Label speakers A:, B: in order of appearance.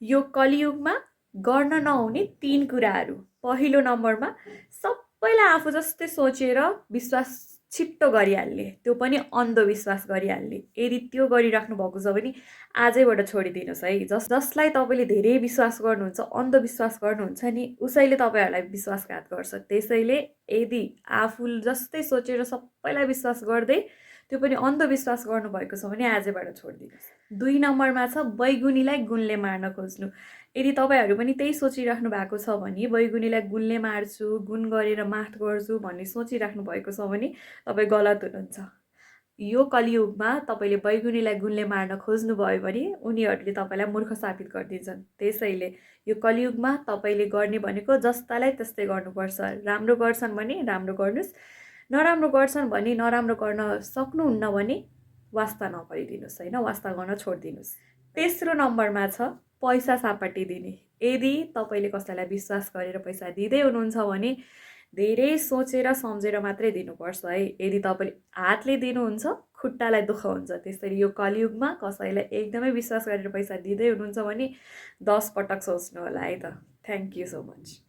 A: यो कलियुगमा गर्न नहुने 3 कुराहरू। पहिलो नम्बरमा सबैलाई आफू जस्तै सोचेर विश्वास छिट्टो गरिहाल्ने, त्यो पनि अन्धविश्वास गरिहाल्ने। यदि त्यो गरिराख्नु भएको छ भने आजैबाट छोडिदिनुहोस् है। जसलाई तपाईँले धेरै विश्वास गर्नुहुन्छ, अन्धविश्वास गर्नुहुन्छ नि, उसैले तपाईँहरूलाई विश्वासघात गर्छ। त्यसैले यदि आफू जस्तै सोचेर सबैलाई विश्वास गर्दै त्यो पनि अन्धविश्वास गर्नुभएको छ भने आजैबाट छोडिदिनुहोस्। 2 नम्बरमा छ बैगुनीलाई गुणले मार्न खोज्नु। यदि तपाईँहरू पनि त्यही सोचिराख्नु भएको छ भने बैगुनीलाई गुणले मार्छु, गुण गरेर माफ गर्छु भन्ने सोचिराख्नु भएको छ भने तपाईँ गलत हुनुहुन्छ। यो कलियुगमा तपाईँले बैगुनीलाई गुणले मार्न खोज्नुभयो भने उनीहरूले तपाईँलाई मूर्ख साबित गरिदिन्छन्। त्यसैले यो कलियुगमा तपाईँले गर्ने भनेको जस्तालाई त्यस्तै गर्नुपर्छ। राम्रो गर्छन् भने राम्रो गर्नुहोस्, नराम्रो गर्छन् भने नराम्रो गर्न सक्नुहुन्न भने वास्ता नगरिदिनुहोस् होइन, वास्ता गर्न छोडिदिनुहोस्। तेस्रो नम्बरमा छ पैसा सापट्टि दिने। यदि तपाईँले कसैलाई विश्वास गरेर पैसा दिँदै हुनुहुन्छ भने धेरै सोचेर सम्झेर मात्रै दिनुपर्छ है। यदि तपाईँले हातले दिनुहुन्छ खुट्टालाई दुःख हुन्छ। त्यसरी यो कलियुगमा कसैलाई एकदमै विश्वास गरेर पैसा दिँदै हुनुहुन्छ भने 10 पटक सोच्नु होला है त। Thank you so much.